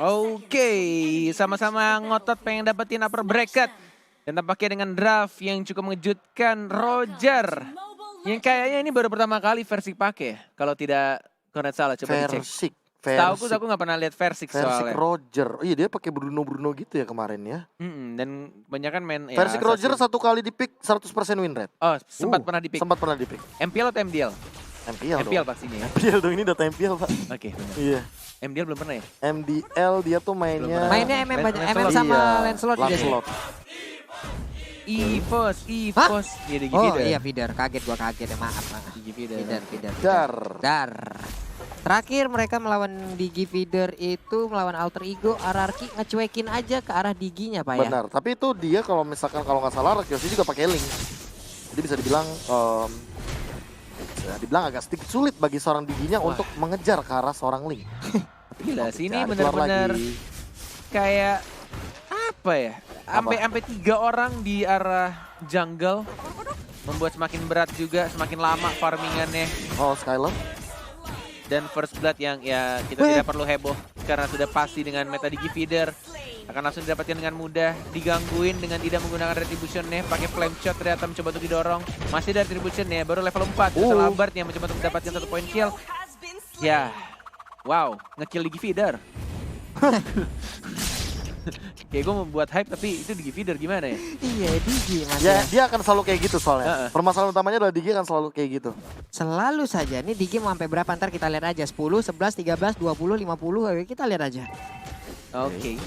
Oke, sama-sama ngotot pengen dapetin upper bracket. Dan tampaknya dengan draft yang cukup mengejutkan Roger. Yang kayaknya ini baru pertama kali Versik pakai. Kalau tidak Cornet salah, coba dicek. Tahu aku nggak pernah lihat Versik soalnya. Roger, oh iya dia pakai Bruno gitu ya kemarin ya. Dan kebanyakan main Versik ya, Roger satu kali di pick 100% win rate. Oh sempat pernah di pick. Sempat pernah di pick. MPL atau MDL? MPL pastinya ya. MPL dong, ini data MPL pak. Oke benar. Iya. MDL belum pernah ya? MDL dia tuh mainnya MM banyak, MM sama Lancelot juga sih. EVOS. Iya, oh iya feeder, kaget gua ya, maaf. Feeder. Dar. Terakhir mereka melawan Digi feeder itu melawan Alter Ego, Ararki ngecuekin aja ke arah Diginya pak ya. Benar, tapi itu dia kalau misalkan kalau nggak salah Rakyoshi juga pakai link. Jadi bisa dibilang agak sedikit sulit bagi seorang Diginya untuk mengejar ke arah seorang link. Gila sih ini benar-benar kayak apa ya? Sampai 3 orang di arah jungle membuat semakin berat juga, semakin lama farmingannya. Oh, Skylar. Dan first blood yang ya kita tidak perlu heboh karena sudah pasti dengan meta Digi feeder akan langsung didapatkan dengan mudah, digangguin dengan tidak menggunakan retribution-nya, pakai flame shot ternyata mencoba untuk didorong. Masih dari retribution-nya, baru level 4 Albert yang mencoba untuk mendapatkan 1 point kill. Ya. Wow, nge-kill Digi feeder. Kayak gue membuat hype tapi itu Digi feeder gimana ya? Iya Digi mas ya. Dia akan selalu kayak gitu soalnya. Permasalahan utamanya adalah Digi akan selalu kayak gitu. Selalu saja. Ini Digi mau sampai berapa ntar kita lihat aja. 10, 11, 13, 20, 50. Kita lihat aja. Oke.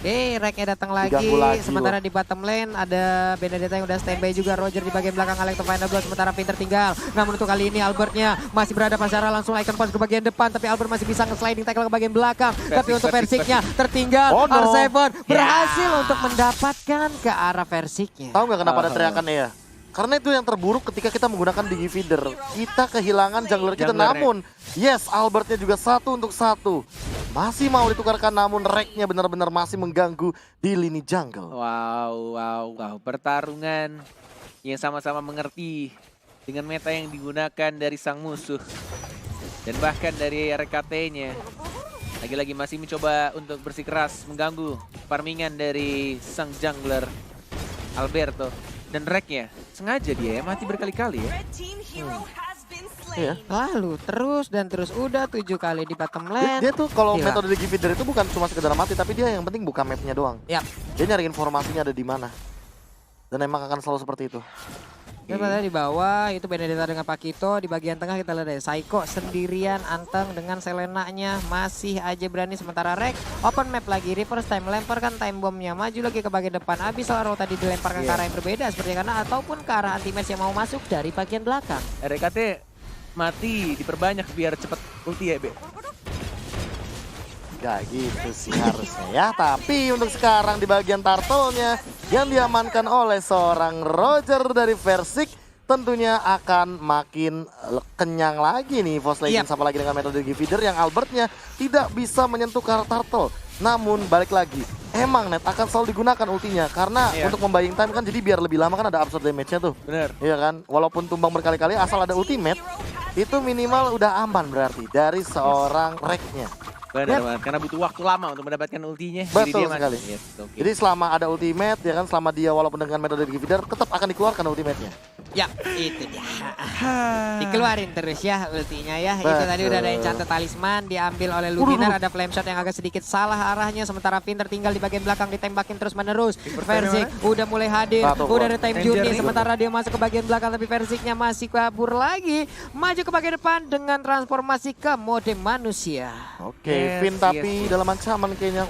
Reknya datang lagi. Sementara di bottom lane ada Benedetta yang udah standby juga. Roger di bagian belakang Alex final blow. Sementara Pinter tinggal. Namun untuk kali ini Albertnya masih berada secara langsung icon punch ke bagian depan. Tapi Albert masih bisa nge-sliding tackle ke bagian belakang. Tapi untuk Versiknya tertinggal. R7 berhasil untuk mendapatkan ke arah Versiknya. Tahu nggak kenapa ada teriakannya ya? Karena itu yang terburuk ketika kita menggunakan Digi feeder. Kita kehilangan jungler kita. Namun, yes, Albertnya juga 1 untuk 1. Masih mau ditukarkan, namun Reknya benar-benar masih mengganggu di lini jungle. Wow. Pertarungan yang sama-sama mengerti dengan meta yang digunakan dari sang musuh. Dan bahkan dari RKT-nya. Lagi-lagi masih mencoba untuk bersikeras mengganggu farmingan dari sang jungler Alberto. Dan Reknya sengaja dia ya mati berkali-kali ya. Iya. Lalu terus udah 7 kali di bottom lane. Dia tuh kalau metode Digi feeder itu bukan cuma sekedar mati, tapi dia yang penting buka mapnya doang. Dia nyari informasinya ada di mana. Dan emang akan selalu seperti itu. Kita di bawah itu Benedetta dengan Pakito, di bagian tengah kita lihat ada Saiko sendirian Anteng dengan Selena-nya masih aja berani, sementara Rek open map lagi, reverse time lemparkan time bombnya maju lagi ke bagian depan. Abis Laro tadi dilemparkan ke arah yang berbeda seperti karena ataupun ke arah anti-match yang mau masuk dari bagian belakang. RKT mati diperbanyak biar cepet ulti ya Be. Gak gitu sih harusnya ya, tapi untuk sekarang di bagian turtle-nya yang diamankan oleh seorang Roger dari Versik tentunya akan makin kenyang lagi nih EVOS Legends, apalagi dengan metode Digi feeder yang Albertnya tidak bisa menyentuh ke turtle. Namun balik lagi, emang Net akan selalu digunakan ultinya karena untuk membaying time kan, jadi biar lebih lama kan ada absorb damage-nya tuh. Bener. Iya kan, walaupun tumbang berkali-kali asal ada ultimate itu minimal udah aman berarti dari seorang Reknya. Benar banget, karena butuh waktu lama untuk mendapatkan ultinya. Betul sekali. Jadi selama ada ultimate, ya kan, selama dia walaupun dengan metode Digi feeder tetap akan dikeluarkan ultimate-nya. Ya, itu dia. Dikeluarin terus ya ultinya ya. Itu tadi udah ada enchant talisman diambil oleh Luminar, ada flame shot yang agak sedikit salah arahnya, sementara Pinter tinggal di bagian belakang ditembakin terus menerus. Versik udah mulai hadir, udah ada time journey, sementara dia masuk ke bagian belakang tapi Versiknya masih kabur lagi, maju ke bagian depan dengan transformasi ke mode manusia. Oke, Vin tapi dalam ancaman kayaknya.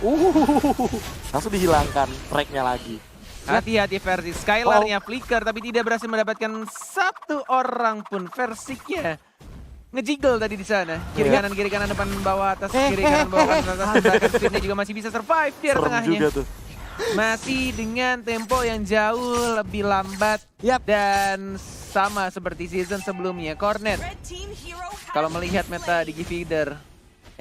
Langsung dihilangkan tracknya lagi. Hati-hati Versik, Skylar-nya flicker tapi tidak berhasil mendapatkan 1 orang pun. Versiknya ngejiggle tadi di sana. Kiri kanan depan bawah atas, kiri kanan bawah atas. Bahkan Sweetnya juga masih bisa survive di tengahnya. Juga tuh. Masih dengan tempo yang jauh lebih lambat dan sama seperti season sebelumnya. Cornet, kalau melihat meta Digi feeder,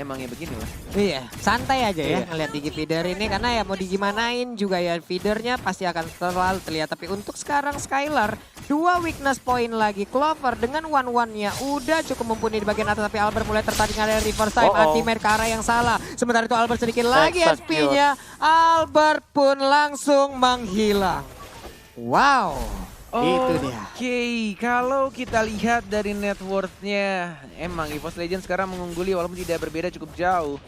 emangnya begini lah. Iya, santai aja ya ngeliat Digi feeder ini karena ya mau digimanain juga ya feedernya pasti akan terlalu terlihat. Tapi untuk sekarang Skylar 2 weakness point lagi. Clover dengan one-one-nya udah cukup mumpuni di bagian atas, tapi Albert mulai tertarik ada reverse time, anti-mate ke arah yang salah. Sementara itu Albert sedikit lagi SP-nya. Albert pun langsung menghilang. Wow. Itu dia. Oke, kalau kita lihat dari net worth-nya, emang EVOS Legends sekarang mengungguli walaupun tidak berbeda cukup jauh.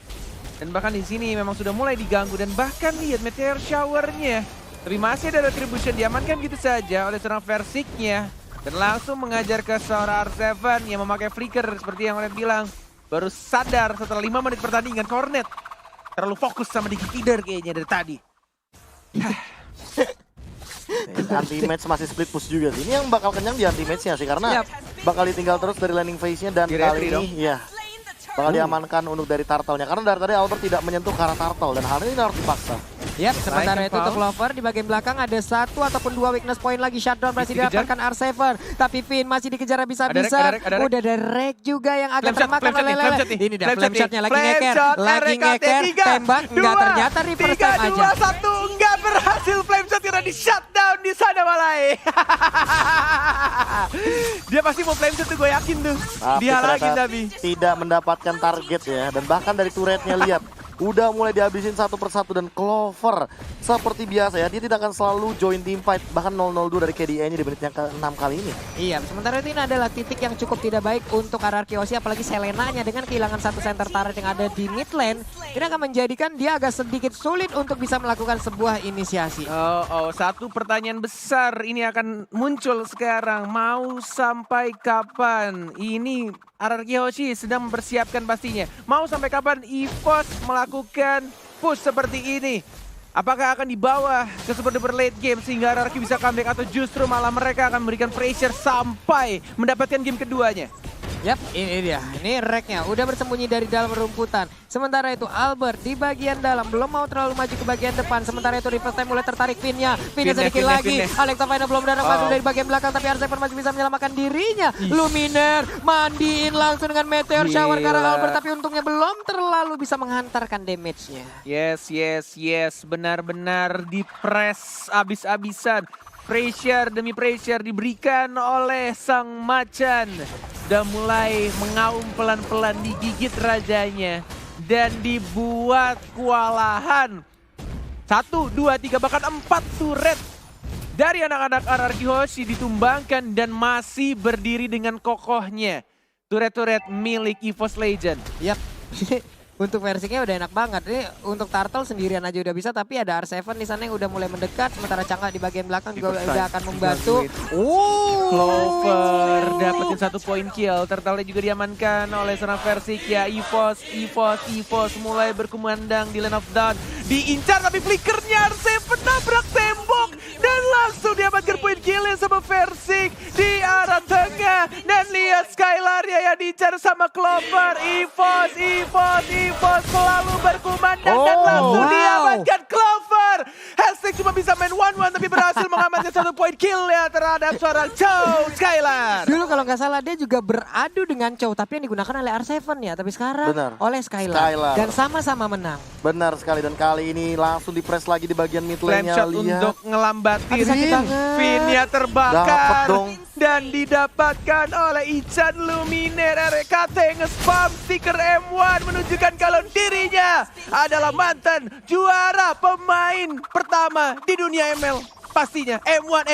Dan bahkan di sini memang sudah mulai diganggu dan bahkan lihat meteor shower-nya. Tapi masih ada retribution diamankan gitu saja oleh seorang Versiknya. Dan langsung mengajar ke seorang R7 yang memakai flicker seperti yang Onet bilang. Baru sadar setelah 5 menit pertandingan, Cornet terlalu fokus sama Digitider kayaknya dari tadi. Anti-match masih split push juga sih. Ini yang bakal kenyang di anti-match-nya sih, karena bakal ditinggal terus dari landing phase-nya dan kali ini ya bakal diamankan untuk dari turtle-nya. Karena dari tadi Albert tidak menyentuh ke arah turtle dan hal ini harus dipaksa. Yap, sementara itu untuk Clover di bagian belakang ada 1 ataupun 2 weakness point lagi. Shutdown masih didapatkan R7, tapi Finn masih dikejar habis-habisan. Udah ada Rek juga yang agak termakan oleh Lele. Ini dia flame shotnya lagi ngeker, tembak, enggak, ternyata reverse time aja. 3, 2, 1, enggak berhasil flame shot karena di shutdown di sana Malai. Dia pasti mau flame shot tuh, gue yakin tuh. Dihalangin tapi tidak mendapatkan target ya, dan bahkan dari turretnya lihat udah mulai dihabisin satu persatu. Dan Clover seperti biasa ya, dia tidak akan selalu join team fight. Bahkan 0-0-2 dari KDA-nya di menit yang ke-6 kali ini. Iya, sementara itu ini adalah titik yang cukup tidak baik untuk RRQ Oshi, apalagi Selena-nya dengan kehilangan satu center turret yang ada di mid lane. Ini akan menjadikan dia agak sedikit sulit untuk bisa melakukan sebuah inisiasi. Satu pertanyaan besar ini akan muncul sekarang. Mau sampai kapan ini RRQ Oshi sedang mempersiapkan pastinya. Mau sampai kapan EVOS melakukan push seperti ini? Apakah akan dibawa ke super duper late game sehingga RRQ bisa comeback, atau justru malah mereka akan memberikan pressure sampai mendapatkan game keduanya? Yap, ini dia. Ini Reknya udah bersembunyi dari dalam rumputan. Sementara itu Albert di bagian dalam belum mau terlalu maju ke bagian depan. Sementara itu reverse time mulai tertarik Finn-nya. Finn-nya sedikit lagi. Alexa Fina belum datang masuk dari bagian belakang, tapi R7 masih bisa menyelamatkan dirinya. Luminer mandiin langsung dengan meteor shower ke arah Albert, tapi untungnya belum terlalu bisa menghantarkan damage-nya. Yes. Benar-benar di-press abis-abisan. Pressure demi pressure diberikan oleh sang macan. Udah mulai mengaum pelan-pelan, digigit rajanya. Dan dibuat kewalahan. 1, 2, 3, bahkan 4 turret dari anak-anak RRQ Oshi ditumbangkan dan masih berdiri dengan kokohnya. Turret-turret milik EVOS Legend. Yap. Untuk versinya udah enak banget. Ini untuk Turtle sendirian aja udah bisa, tapi ada R7 di sana yang udah mulai mendekat. Sementara Cangga di bagian belakang juga udah akan membantu. Clover dapetin 1 point kill. Turtle juga diamankan oleh seorang Versik ya. EVOS mulai berkumandang di lane of dawn. Diincar tapi flickernya R7 nabrak tembok. Dan langsung diamankan point killnya sama Versik di arah tengah. Dan lihat Skylar yang diincar sama Clover. EVOS selalu berkumandang dan langsung diamankan Clover. Hashtag cuma bisa main 1-1 tapi berhasil mengamankan 1 point kill ya terhadap seorang Chow Skylar. Dulu kalau nggak salah dia juga beradu dengan Chow, tapi yang digunakan oleh R7 ya. Tapi sekarang oleh Skylar. Dan sama-sama menang. Benar sekali, dan kali ini langsung di-press lagi di bagian mid lane-nya. Flame shot untuk ngelambatin Finn-nya terbakar. Dapet dong. Dan didapatkan oleh Ican Luminer. RKT nge-spam stiker M1 menunjukkan kalau dirinya adalah mantan juara pemain pertama di dunia ML. Pastinya M1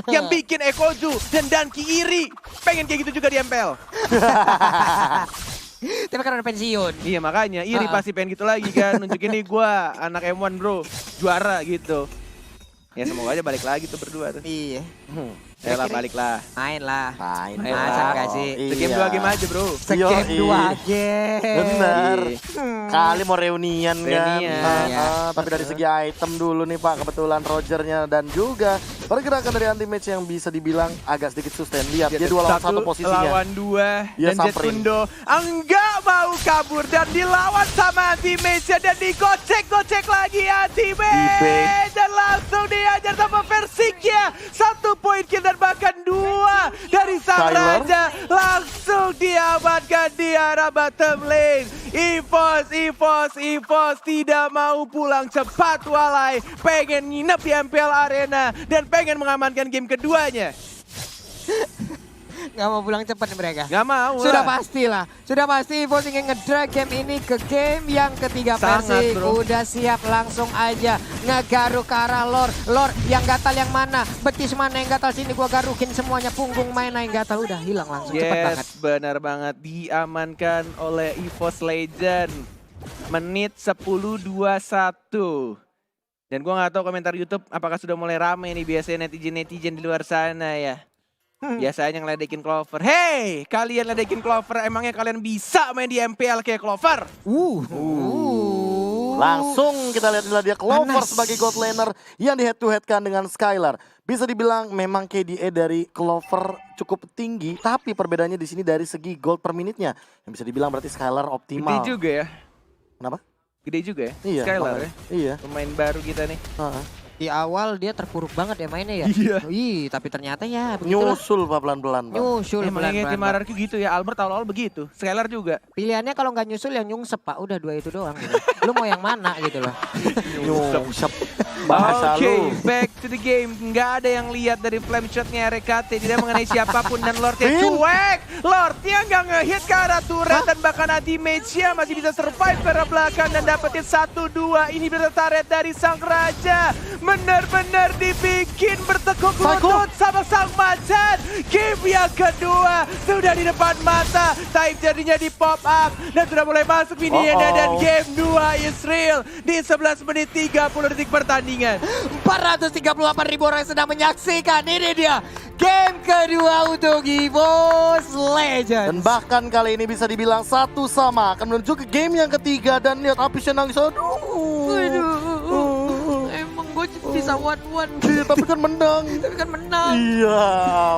yang bikin Ekozu dan Danki iri. Pengen kayak gitu juga di MPL. Tapi karena pensiun. Iya makanya iri pasti pengen gitu lagi kan. Nunjukin nih gue anak M1 bro, juara gitu. Ya semoga aja balik lagi tuh berdua tuh. Iya. Yalah balik lah. Main lah. Masa gak sih? Game 2 game aja bro. Game 2 game. Bener. Kali mau reunian kan. Iya. Tapi dari segi item dulu nih Pak, kebetulan Rogernya dan juga pergerakan dari anti-match yang bisa dibilang agak sedikit sustain. Lihat dia 2 lawan 1 posisinya. Lawan 2 Dia dan Jetkundo enggak mau kabur dan dilawan sama anti-match dan digocek-gocek lagi anti-match. Dan langsung diajar sama Versiknya. 1 poin kill dan bahkan 2 dari sang raja. Langsung diamankan di arah bottom lane. EVOS tidak mau pulang cepat walai. Pengen nginep di MPL Arena dan pengen mengamankan game keduanya. Nggak mau pulang cepat nih mereka. Nggak mau Sudah lah. pastilah. Sudah pasti EVOS ingin ngedrag game ini ke game yang ketiga. Sangat, Persik bro. udah siap, langsung aja ngegaruk ke arah Lord. Lord yang gatal yang mana? Betis mana yang gatal? Sini gua garukin semuanya. Punggung mana yang gatal? Udah hilang langsung, cepet banget. Yes, benar banget. Diamankan oleh EVOS Legend. Menit 10:21. Dan gua nggak tahu komentar YouTube apakah sudah mulai rame nih biasanya netizen-netizen di luar sana ya. Biasanya ngeledekin Clover. Hey, kalian ledekin Clover, emangnya kalian bisa main di MPL kayak Clover? Langsung kita lihat inilah dia Clover Panas. sebagai gold laner yang di head to head kan dengan Skylar. Bisa dibilang memang KDA dari Clover cukup tinggi, tapi perbedaannya di sini dari segi gold per menitnya. Yang bisa dibilang berarti Skylar Gede optimal. juga ya. Kenapa? Gede juga ya. Iya. Skylar makanya. ya. Iya. Pemain baru kita nih. Di awal dia terpuruk banget ya mainnya ya. Iya. Ih, tapi ternyata ya begitulah. Nyusul Pak pelan-pelan. Pak. Nyusul Emangnya tim pelan-pelan. RRQ gitu ya. Albert awal-awal begitu. Skylar juga. Pilihannya kalau nggak nyusul yang nyungsep Pak. Udah dua itu doang gitu. Lu mau yang mana gitu loh. Nyusep. Bahasa Oke, lu. back to the game. Nggak ada yang lihat dari flame shotnya RKT. Tidak mengenai siapapun dan Lordnya Vin. cuek. Lordnya nggak ngehit ke arah turret dan bahkan anti-mage-nya masih bisa survive ke arah belakang dan dapetin 1-2. Ini bisa turret dari sang raja. Benar-benar dibikin bertekuk lutut sama sang macan. Game yang kedua sudah di depan mata. Time jadinya di pop up dan sudah mulai masuk mininya dan game 2 is real. Di 11 menit 30 detik pertandingan. 438.000 orang yang sedang menyaksikan. Ini dia game kedua untuk EVOS Legends. Dan bahkan kali ini bisa dibilang 1-1 akan menuju ke game yang ketiga dan lihat Apisnya nangis. Emang gue bisa one-one. Iya, tapi kan menang. Tapi kan menang. Iya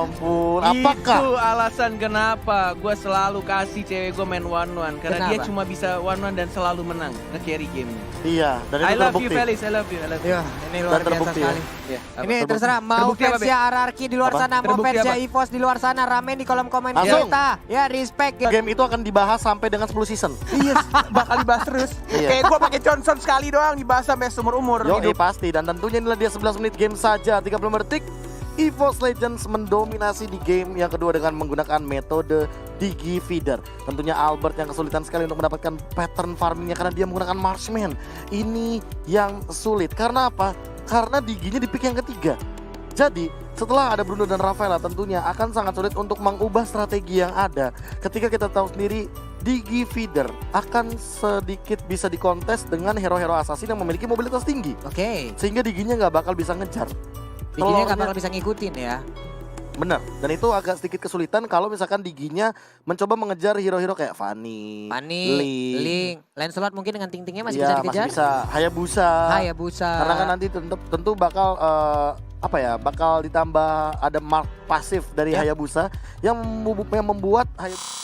ampun. Apakah? Itu alasan kenapa gue selalu kasih cewek gue main one-one. Karena dia Kenapa? cuma bisa one-one dan selalu menang. Nge-carry game. Iya, dan itu I love you terbukti. Felix, I love you, I love you. Ya, ini luar Dan biasa terbukti ya. sekali. Ya, apa? Ini terserah mau Terbukti apa, fansnya RRQ di luar Apa? sana, mau Terbukti fansnya apa? EVOS di luar sana, ramen di kolom komen Langsung. kita. Ya respect. Game itu akan dibahas sampai dengan 10 season. Iya, bakal dibahas terus. Iya. Kayak gue pakai Johnson sekali doang dibahas sampai seumur-umur. Yo, pasti. Dan tentunya inilah dia 11 menit game saja, 30 detik. EVOS Legends mendominasi di game yang kedua dengan menggunakan metode Digi Feeder. Tentunya Albert yang kesulitan sekali untuk mendapatkan pattern farmingnya karena dia menggunakan Marksman. Ini yang sulit. Karena apa? Karena Diginya di pick yang ketiga. Jadi setelah ada Bruno dan Rafaela tentunya akan sangat sulit untuk mengubah strategi yang ada. Ketika kita tahu sendiri Digi Feeder akan sedikit bisa dikontes dengan hero-hero assassin yang memiliki mobilitas tinggi. Oke. Sehingga Diginya nggak bakal bisa ngejar. Bikinnya nggak Telurnya- bakal bisa ngikutin ya. Bener, dan itu agak sedikit kesulitan kalau misalkan Diginya mencoba mengejar hero-hero kayak Fanny, Pani, Link, Lancelot mungkin dengan ting-tingnya masih bisa Iya, dikejar. masih bisa. Hayabusa. Hayabusa. Karena kan nanti tentu bakal bakal ditambah ada mark pasif dari Ya. Hayabusa yang membuat Hayabusa